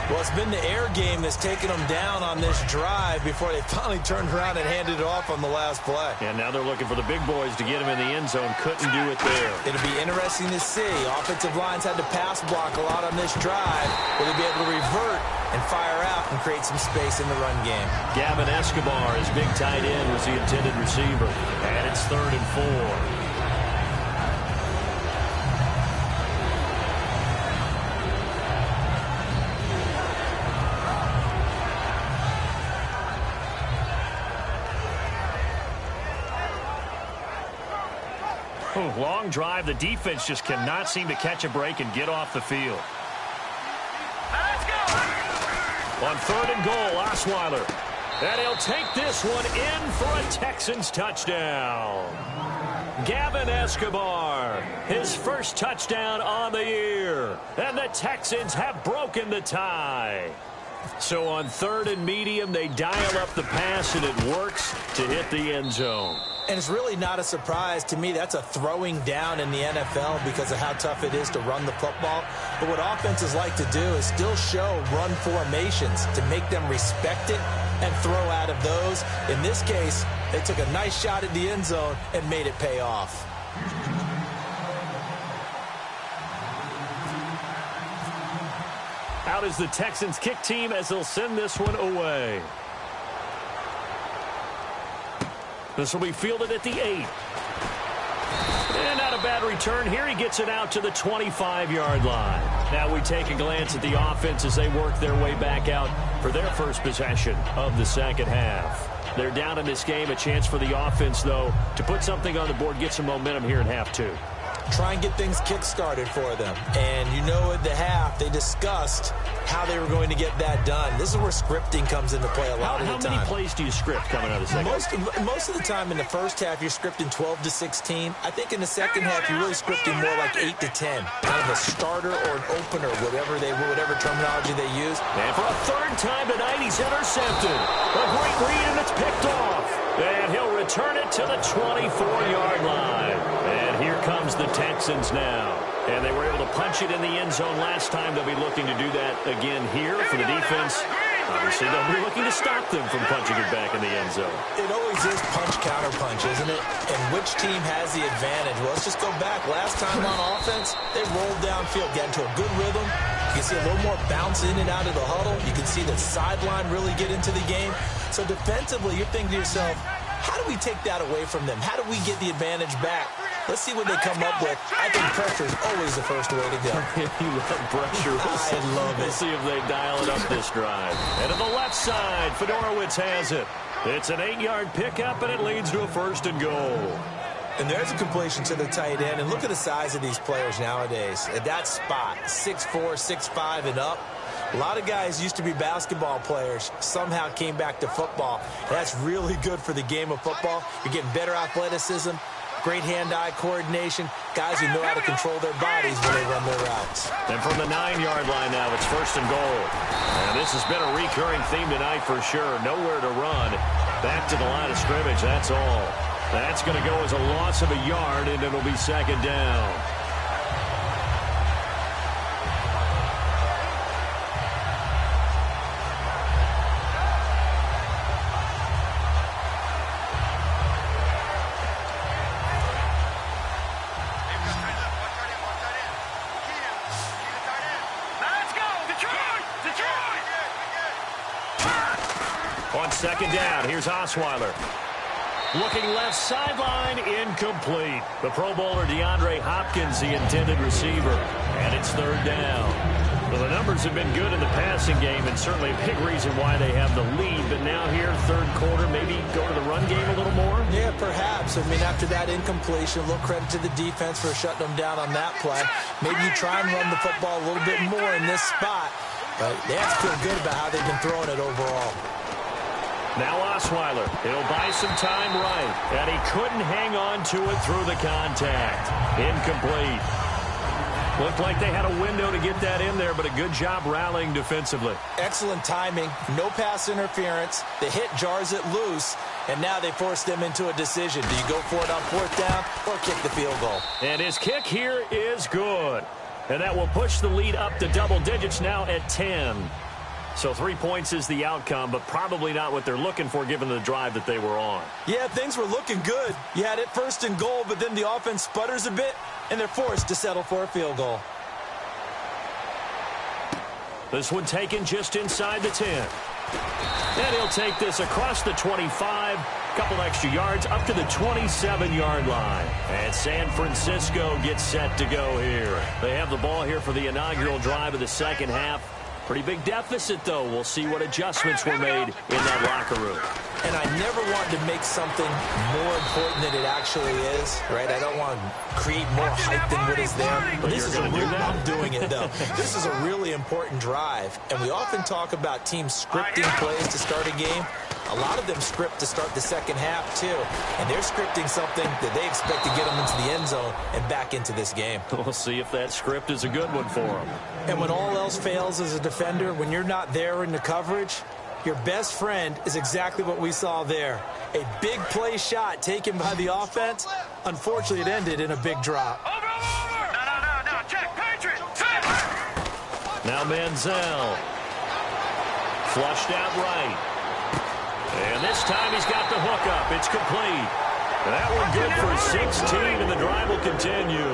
Well, it's been the air game that's taken them down on this drive before they finally turned around and handed it off on the last play. And now they're looking for the big boys to get him in the end zone. Couldn't do it there. It'll be interesting to see. Offensive lines had to pass block a lot on this drive. Will they be able to revert and fire out and create some space in the run game? Gavin Escobar, his big tight end, was the intended receiver. And it's 3rd and 4. Long drive. The defense just cannot seem to catch a break and get off the field. Let's go. On 3rd and goal, Osweiler. And he'll take this one in for a Texans touchdown. Gavin Escobar, his first touchdown on the year. And the Texans have broken the tie. So on 3rd and medium, they dial up the pass, and it works to hit the end zone. And it's really not a surprise to me. That's a throwing down in the NFL because of how tough it is to run the football. But what offenses like to do is still show run formations to make them respect it and throw out of those. In this case, they took a nice shot at the end zone and made it pay off. Out is the Texans kick team as they'll send this one away. This will be fielded at the 8. And not a bad return here. He gets it out to the 25-yard line. Now we take a glance at the offense as they work their way back out for their first possession of the second half. They're down in this game. A chance for the offense, though, to put something on the board, get some momentum here in half 2. Try and get things kick-started for them. And you know at the half, they discussed how they were going to get that done. This is where scripting comes into play a lot of the time. How many plays do you script coming out of the second half? Most of the time in the first half, you're scripting 12 to 16. I think in the second half, you're really scripting more like 8 to 10. Kind of a starter or an opener, whatever terminology they use. And for a 3rd time tonight, he's intercepted. A great read, and it's picked off. And he'll return it to the 24-yard line. And here comes the Texans now. And they were able to punch it in the end zone last time. They'll be looking to do that again here for the defense. Obviously, they'll be looking to stop them from punching it back in the end zone. It always is punch-counter-punch, isn't it? And which team has the advantage? Well, let's just go back. Last time on offense, they rolled downfield, got into a good rhythm. You can see a little more bounce in and out of the huddle. You can see the sideline really get into the game. So defensively, you're thinking to yourself, how do we take that away from them? How do we get the advantage back? Let's see what they come up with. I think pressure is always the first way to go. You love pressure. I love it. We'll see if they dial it up this drive. And to the left side, Fedorowicz has it. It's an 8-yard pickup, and it leads to a 1st and goal. And there's a completion to the tight end. And look at the size of these players nowadays. At that spot, 6'4", 6'5", and up. A lot of guys used to be basketball players, somehow came back to football. That's really good for the game of football. You're getting better athleticism, great hand-eye coordination, guys who know how to control their bodies when they run their routes. And from the 9-yard line now, it's 1st and goal. And this has been a recurring theme tonight for sure. Nowhere to run. Back to the line of scrimmage, that's all. That's going to go as a loss of a yard, and it'll be 2nd down. On second down, here's Osweiler. Looking left sideline, incomplete. The Pro Bowler DeAndre Hopkins, the intended receiver. And it's third down. Well, the numbers have been good in the passing game, and certainly a big reason why they have the lead. But now here, third quarter, maybe go to the run game a little more? Yeah, perhaps. I mean, after that incompletion, a little credit to the defense for shutting them down on that play. Maybe you try and run the football a little bit more in this spot. But they have to feel good about how they've been throwing it overall. Now Osweiler. He'll buy some time right. And he couldn't hang on to it through the contact. Incomplete. Looked like they had a window to get that in there, but a good job rallying defensively. Excellent timing. No pass interference. The hit jars it loose. And now they force them into a decision. Do you go for it on fourth down or kick the field goal? And his kick here is good. And that will push the lead up to double digits now at 10. So 3 points is the outcome, but probably not what they're looking for given the drive that they were on. Yeah, things were looking good. You had it first and goal, but then the offense sputters a bit, and they're forced to settle for a field goal. This one taken just inside the 10. And he'll take this across the 25, couple extra yards up to the 27-yard line. And San Francisco gets set to go here. They have the ball here for the inaugural drive of the second half. Pretty big deficit, though. We'll see what adjustments were made in that locker room. And I never want to make something more important than it actually is, right? I don't want to create more hype than what is there. But this is a real, I'm doing it, though. This is a really important drive. And we often talk about teams scripting plays to start a game. A lot of them script to start the second half, too. And they're scripting something that they expect to get them into the end zone and back into this game. We'll see if that script is a good one for them. And when all else fails as a defender, when you're not there in the coverage, your best friend is exactly what we saw there. A big play shot taken by the offense. Unfortunately, it ended in a big drop. No. Check. Patriot. Now Manziel. Flushed out right. And this time he's got the hook up. It's complete. That one good for 16, and the drive will continue.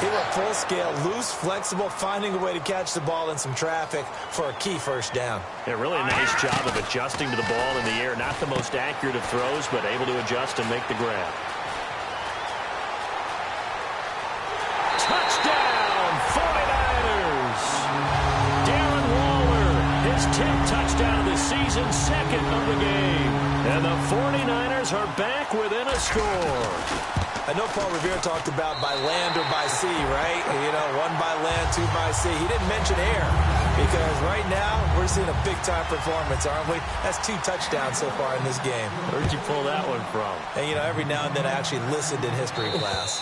They were full scale, loose, flexible, finding a way to catch the ball in some traffic for a key first down. Yeah, really a nice job of adjusting to the ball in the air. Not the most accurate of throws, but able to adjust and make the grab. Touchdown, 49ers! Darren Waller, his 10th touchdown of the season, second of the game. And the 49ers are back within a score. I know Paul Revere talked about by land or by sea, right? You know, one by land, two by sea. He didn't mention air because right now we're seeing a big-time performance, aren't we? That's 2 touchdowns so far in this game. Where'd you pull that one from? And, you know, every now and then I actually listened in history class.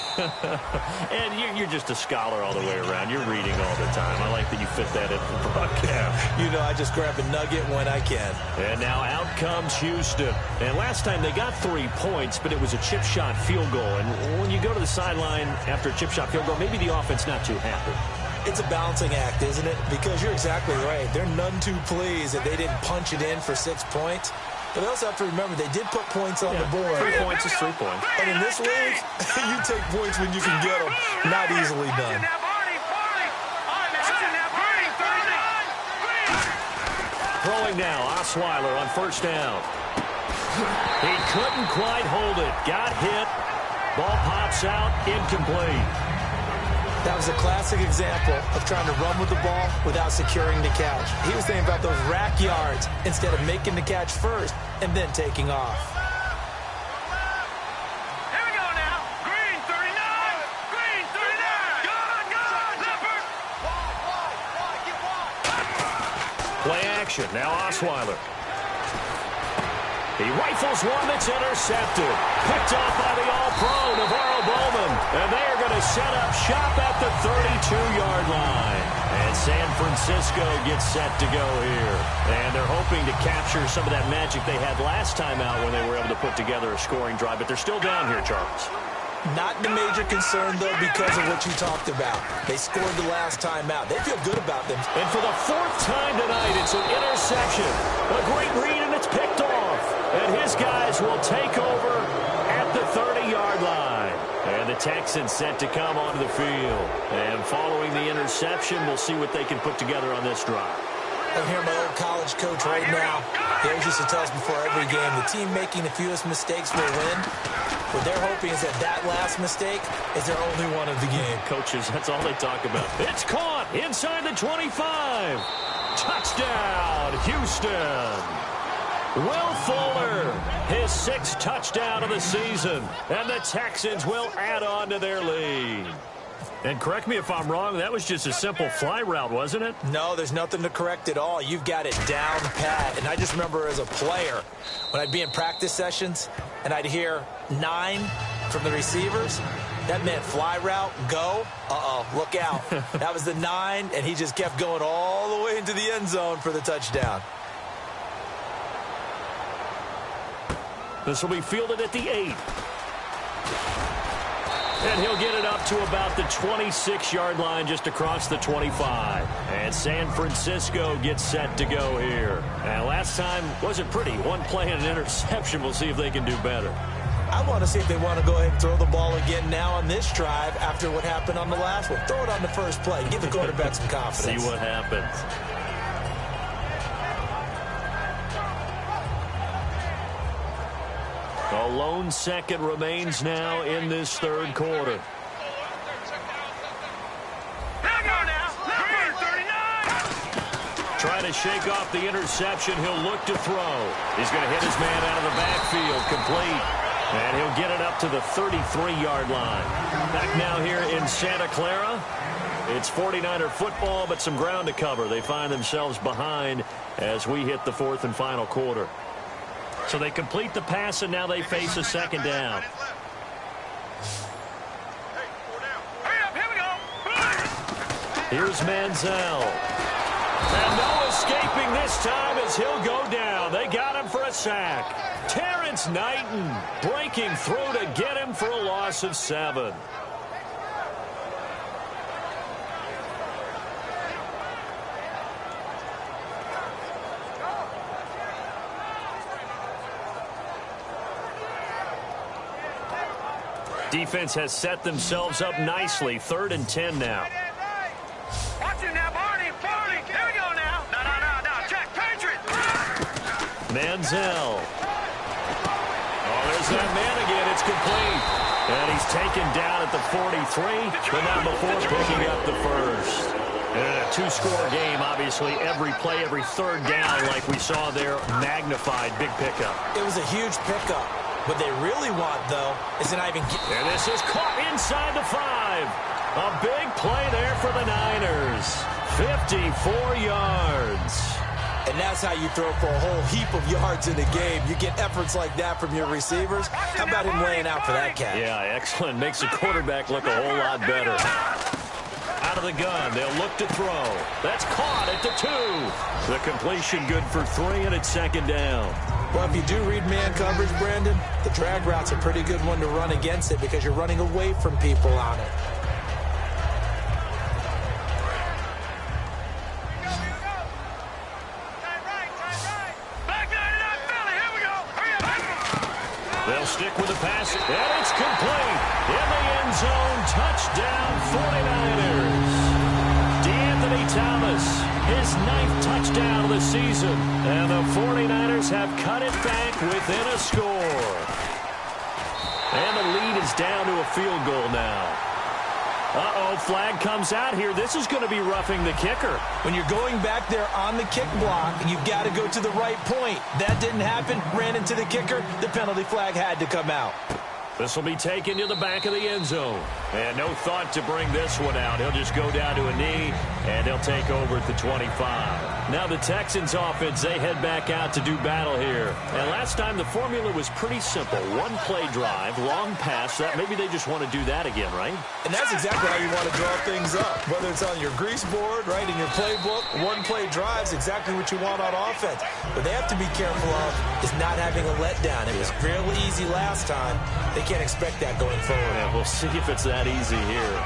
And you're just a scholar all the way around. You're reading all the time. I like that you fit that in the broadcast. You know, I just grab a nugget when I can. And now out comes Houston. And last time they got 3 points, but it was a chip shot field goal. And when you go to the sideline after a chip shot field goal, maybe the offense not too happy. It's a balancing act, isn't it? Because you're exactly right. They're none too pleased that they didn't punch it in for 6 points. But they also have to remember they did put points on the board. 3 points is 3 points. And in this league, you take points when you can get them. Not easily done. Throwing now, Osweiler on first down. He couldn't quite hold it. Got hit. Ball pops out. Incomplete. That was a classic example of trying to run with the ball without securing the catch. He was thinking about those rack yards instead of making the catch first and then taking off. Here we go now. Green 39. Green 39. Good. Leopard. Play action. Now Osweiler. He rifles one that's intercepted. Picked off by the All-Pro, Navarro Bowman. And they are going to set up shop at the 32-yard line. And San Francisco gets set to go here. And they're hoping to capture some of that magic they had last time out when they were able to put together a scoring drive. But they're still down here, Charles. Not the major concern, though, because of what you talked about. They scored the last time out. They feel good about them. And for the 4th time tonight, it's an interception. A great read, and it's picked off. And his guys will take over at the 30-yard line. And the Texans set to come onto the field. And following the interception, we'll see what they can put together on this drive. I hear my old college coach right now. He always used to tell us before every game, the team making the fewest mistakes will win. What they're hoping is that last mistake is their only one of the game. Coaches, that's all they talk about. It's caught inside the 25. Touchdown, Houston. Will Fuller, his 6th touchdown of the season. And the Texans will add on to their lead. And correct me if I'm wrong, that was just a simple fly route, wasn't it? No, there's nothing to correct at all. You've got it down pat. And I just remember as a player, when I'd be in practice sessions and I'd hear 9 from the receivers, that meant fly route, go, look out. That was the 9, and he just kept going all the way into the end zone for the touchdown. This will be fielded at the 8. And he'll get it up to about the 26-yard line just across the 25. And San Francisco gets set to go here. And last time wasn't pretty. One play and an interception. We'll see if they can do better. I want to see if they want to go ahead and throw the ball again now on this drive after what happened on the last one. Throw it on the first play. Give the quarterback some confidence. See what happens. A lone second remains now in this third quarter. Trying to shake off the interception. He'll look to throw. He's going to hit his man out of the backfield. Complete. And he'll get it up to the 33-yard line. Back now here in Santa Clara. It's 49er football, but some ground to cover. They find themselves behind as we hit the 4th and final quarter. So they complete the pass, and now they face a second down. Here's Manziel. And no escaping this time as he'll go down. They got him for a sack. Terrence Knighton breaking through to get him for a loss of 7. Defense has set themselves up nicely. 3rd and 10 now. Watch him now, Barney. Barney. Here we go now. No. Check. Patriots. Manziel. Oh, there's that man again. It's complete. And he's taken down at the 43, but not before picking up the first. And in a 2-score game, obviously, every play, every third down, like we saw there, magnified. Big pickup. It was a huge pickup. What they really want, though, is to not even get... And this is caught inside the 5. A big play there for the Niners. 54 yards. And that's how you throw for a whole heap of yards in a game. You get efforts like that from your receivers. How about him laying out for that catch? Yeah, excellent. Makes the quarterback look a whole lot better. Out of the gun. They'll look to throw. That's caught at the 2. The completion good for 3, and it's second down. Well, if you do read man coverage, Brandon, the drag route's a pretty good one to run against it because you're running away from people on it. They'll stick with the pass, and it's complete. In the end zone, touchdown 49ers. DeAnthony Thomas, his 9th touchdown of the season. And the 49ers have cut it back within a score. And the lead is down to a field goal now. Uh-oh, flag comes out here. This is going to be roughing the kicker. When you're going back there on the kick block, you've got to go to the right point. That didn't happen. Ran into the kicker. The penalty flag had to come out. This will be taken to the back of the end zone. And no thought to bring this one out. He'll just go down to a knee, and he'll take over at the 25. Now the Texans offense, they head back out to do battle here. And last time the formula was pretty simple. One play drive, long pass. That maybe they just want to do that again, right? And that's exactly how you want to draw things up. Whether it's on your grease board, right, in your playbook, one play drive is exactly what you want on offense. What they have to be careful of is not having a letdown. It was fairly easy last time. They can't expect that going forward. Yeah, we'll see if it's that easy here.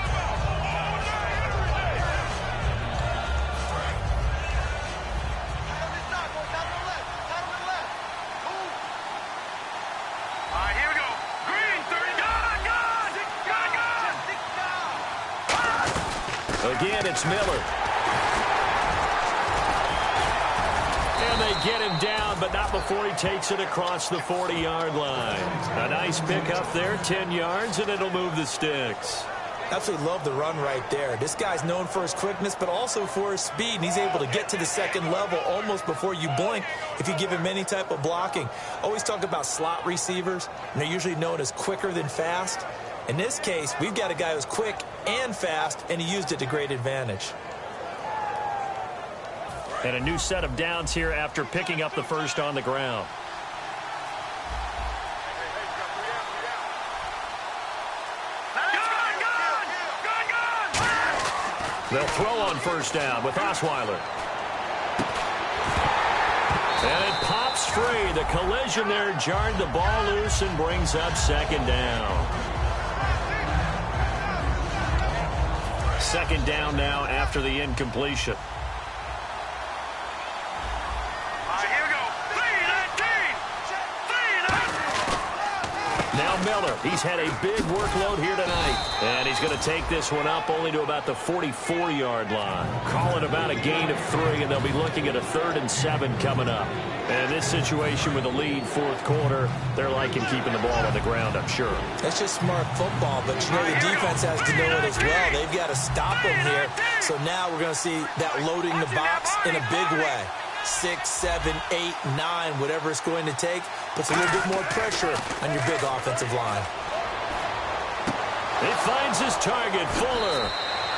Again, it's Miller. get him down, but not before he takes it across the 40-yard line. A nice pick up there, 10 yards, and it'll move the sticks. Absolutely love the run right there. This guy's known for his quickness, but also for his speed, and he's able to get to the second level almost before you blink if you give him any type of blocking. Always talk about slot receivers, and they're usually known as quicker than fast. In this case, we've got a guy who's quick and fast, and he used it to great advantage. And a new set of downs here after picking up the first on the ground. They'll throw on first down with Osweiler. And it pops free. The collision there jarred the ball loose and brings up second down. Second down now after the incompletion. Now Miller, he's had a big workload here tonight. And he's going to take this one up only to about the 44-yard line. Call it about a gain of 3, and they'll be looking at a 3rd and 7 coming up. And this situation with a lead fourth quarter, they're liking keeping the ball on the ground, I'm sure. That's just smart football, but you know the defense has to know it as well. They've got to stop him here. So now we're going to see that loading the box in a big way. 6, 7, 8, 9, whatever it's going to take, puts a little bit more pressure on your big offensive line. He finds his target, Fuller.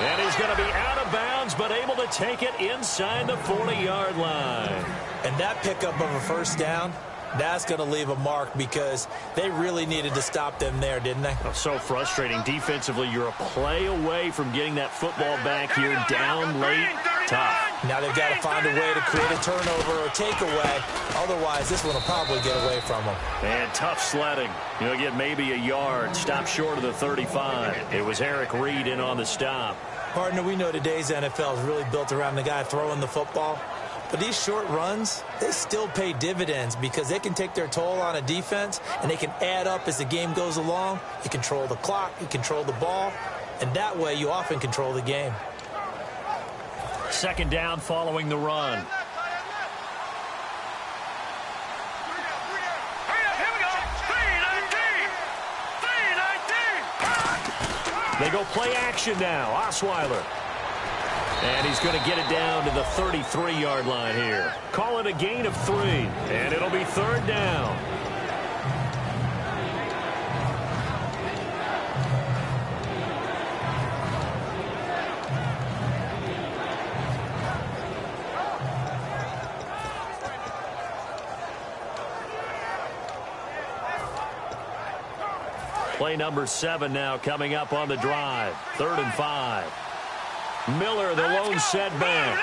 And he's going to be out of bounds, but able to take it inside the 40-yard line. And that pickup of a first down, that's going to leave a mark because they really needed to stop them there, didn't they? Oh, so frustrating. Defensively, you're a play away from getting that football back here down late. Tough. Now they've got to find a way to create a turnover or takeaway. Otherwise, this one will probably get away from them. And tough sledding. You'll get maybe a yard. Stop short of the 35. It was Eric Reed in on the stop. Partner, we know today's NFL is really built around the guy throwing the football. But these short runs, they still pay dividends because they can take their toll on a defense, and they can add up as the game goes along. You control the clock, you control the ball, and that way you often control the game. Second down following the run. They go play action now. Osweiler. And he's going to get it down to the 33-yard line here. Call it a gain of 3, and it'll be 3rd down. Play number 7 now coming up on the drive. 3rd and 5. Miller, the lone setback.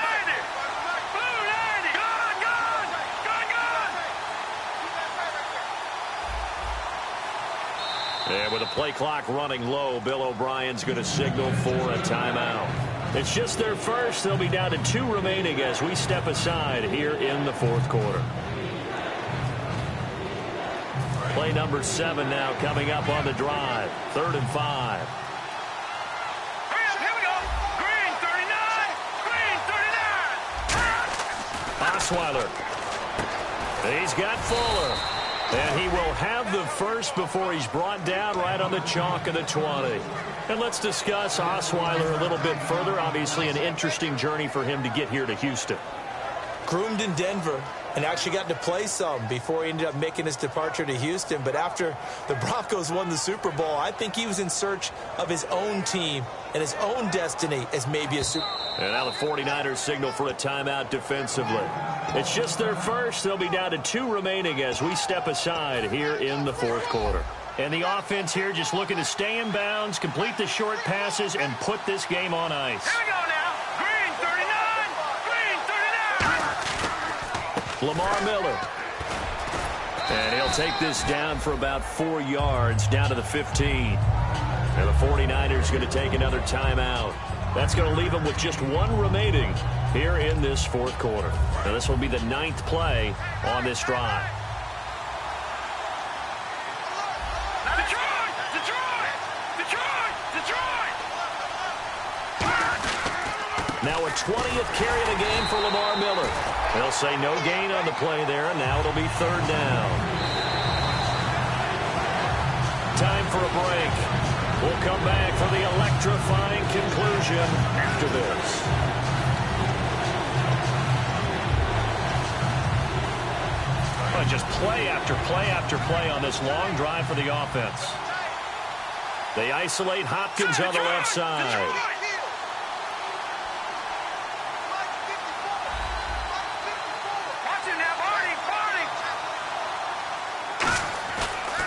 And with the play clock running low, Bill O'Brien's going to signal for a timeout. It's just their first. They'll be down to 2 remaining as we step aside here in the fourth quarter. Play number 7 now coming up on the drive. 3rd and 5. Osweiler. He's got Fuller. And he will have the first before he's brought down right on the chalk of the 20. And let's discuss Osweiler a little bit further. Obviously an interesting journey for him to get here to Houston. Groomed in Denver and actually got to play some before he ended up making his departure to Houston. But after the Broncos won the Super Bowl, I think he was in search of his own team and his own destiny as maybe a Super Bowl. And now the 49ers signal for a timeout defensively. It's just their first. They'll be down to 2 remaining as we step aside here in the fourth quarter. And the offense here just looking to stay in bounds, complete the short passes, and put this game on ice. Here we go now. Green 39. Green 39. Lamar Miller. And he'll take this down for about 4 yards, down to the 15. And the 49ers going to take another timeout. That's going to leave them with just 1 remaining here in this fourth quarter. Now this will be the 9th play on this drive. Detroit! Detroit! Detroit! Detroit! Now a 20th carry of the game for Lamar Miller. He'll They'll say no gain on the play there, and now it'll be third down. Time for a break. We'll come back for the electrifying conclusion after this. Just play after play after play on this long drive for the offense. They isolate Hopkins on the left side.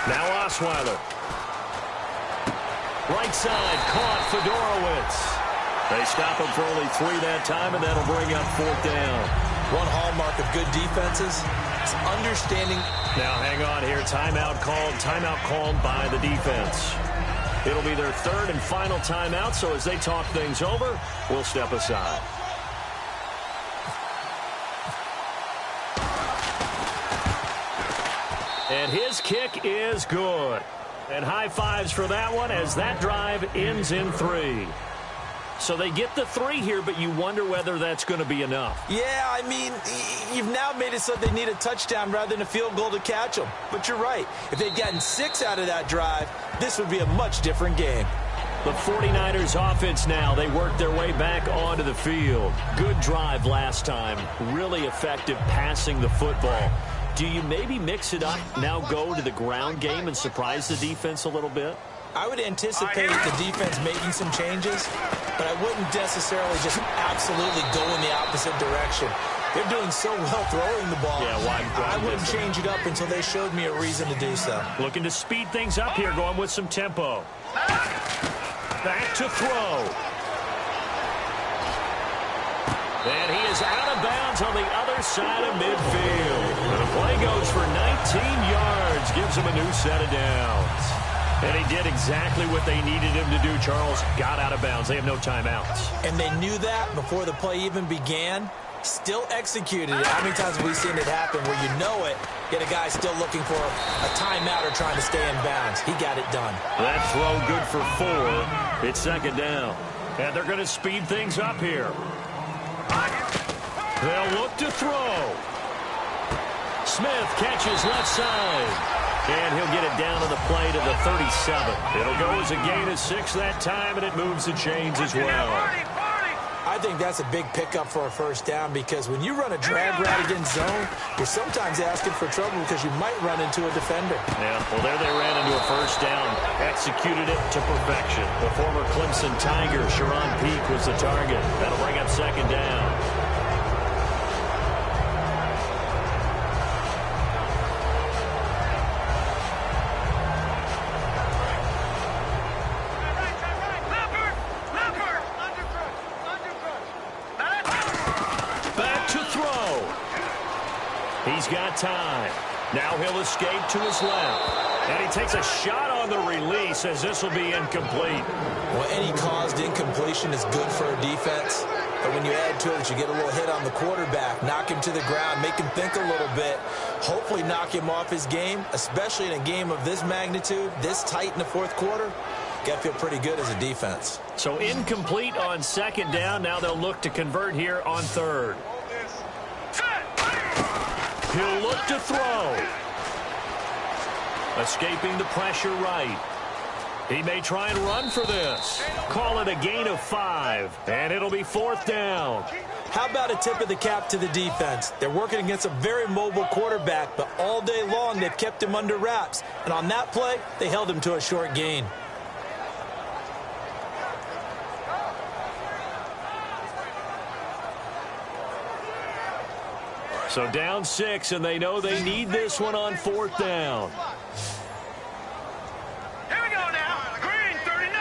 Now Osweiler. Right side, caught Fedorowicz. They stop him for only 3 that time, and that'll bring up fourth down. One hallmark of good defenses is understanding. Now hang on here. Timeout called by the defense. It'll be their third and final timeout, so as they talk things over, we'll step aside. And his kick is good. And high fives for that one as that drive ends in 3. So they get the 3 here, but you wonder whether that's going to be enough. Yeah, I mean, you've now made it so they need a touchdown rather than a field goal to catch them. But you're right. If they'd gotten 6 out of that drive, this would be a much different game. The 49ers offense now, they work their way back onto the field. Good drive last time. Really effective passing the football. Do you maybe mix it up, now go to the ground game and surprise the defense a little bit? I would anticipate the defense making some changes, but I wouldn't necessarily just absolutely go in the opposite direction. They're doing so well throwing the ball. Yeah, I wouldn't change it up until they showed me a reason to do so. Looking to speed things up here, going with some tempo. Back to throw. And he is out of bounds on the other side of midfield. And the play goes for 19 yards, gives him a new set of downs. And he did exactly what they needed him to do, Charles. Got out of bounds. They have no timeouts. And they knew that before the play even began. Still executed it. How many times have we seen it happen where you know it, yet a guy still looking for a timeout or trying to stay in bounds? He got it done. That throw good for 4. It's second down. And they're going to speed things up here. They'll look to throw. Smith catches left side. And he'll get it down on the play to the 37. It'll go as a gain of 6 that time, and it moves the chains as well. I think that's a big pickup for a first down because when you run a drag route against zone, you're sometimes asking for trouble because you might run into a defender. Yeah, well, there they ran into a first down. Executed it to perfection. The former Clemson Tiger, Sharon Peak, was the target. That'll bring up second down. He's got time. Now he'll escape to his left. And he takes a shot on the release as this will be incomplete. Well, any caused incompletion is good for a defense. But when you add to it, you get a little hit on the quarterback, knock him to the ground, make him think a little bit, hopefully knock him off his game, especially in a game of this magnitude, this tight in the fourth quarter. Got to feel pretty good as a defense. So incomplete on second down. Now they'll look to convert here on third. He'll look to throw. Escaping the pressure right. He may try and run for this. Call it a gain of 5. And it'll be fourth down. How about a tip of the cap to the defense? They're working against a very mobile quarterback, but all day long they've kept him under wraps. And on that play, they held him to a short gain. So down 6, and they know they need this one on fourth down. Here we go now. Green, 39.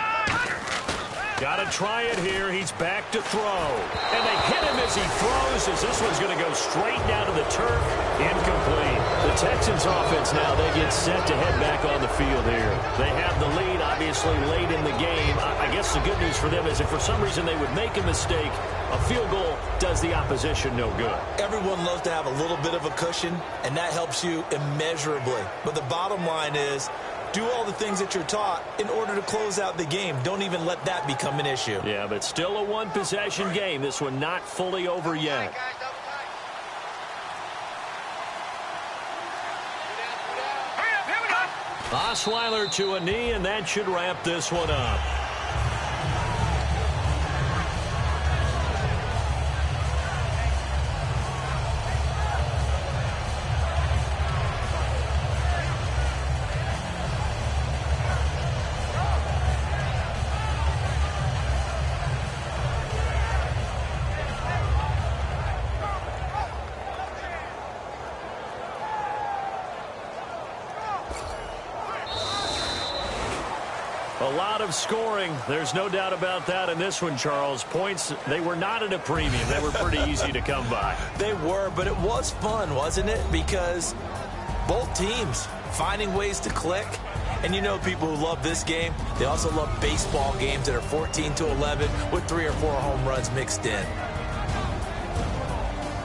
Got to try it here. He's back to throw. And they hit him as he throws, as this one's going to go straight down to the turf. Incomplete. The Texans offense now, they get set to head back on the field here. They have the lead, obviously, late in the game. I guess the good news for them is if for some reason they would make a mistake, a field goal does the opposition no good. Everyone loves to have a little bit of a cushion, and that helps you immeasurably. But the bottom line is, do all the things that you're taught in order to close out the game. Don't even let that become an issue. Yeah, but still a one-possession game. This one not fully over yet. Osweiler to a knee, and that should wrap this one up. A lot of scoring. There's no doubt about that in this one, Charles. Points, they were not at a premium. They were pretty easy to come by. They were, but it was fun, wasn't it? Because both teams finding ways to click. And you know people who love this game, they also love baseball games that are 14-11 with 3 or 4 home runs mixed in.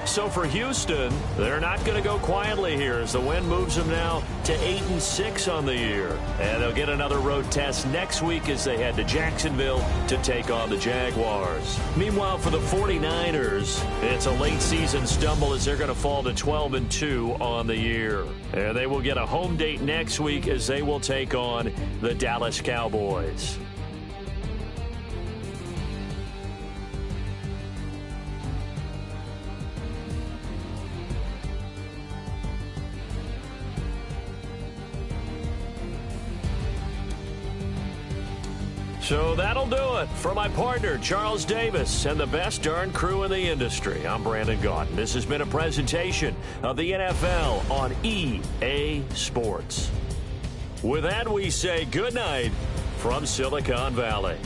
So for Houston, they're not going to go quietly here as the win moves them now to 8-6 on the year. And they'll get another road test next week as they head to Jacksonville to take on the Jaguars. Meanwhile, for the 49ers, it's a late season stumble as they're going to fall to 12-2 on the year. And they will get a home date next week as they will take on the Dallas Cowboys. So that'll do it. For my partner, Charles Davis, and the best darn crew in the industry, I'm Brandon Gaudin. This has been a presentation of the NFL on EA Sports. With that, we say good night from Silicon Valley.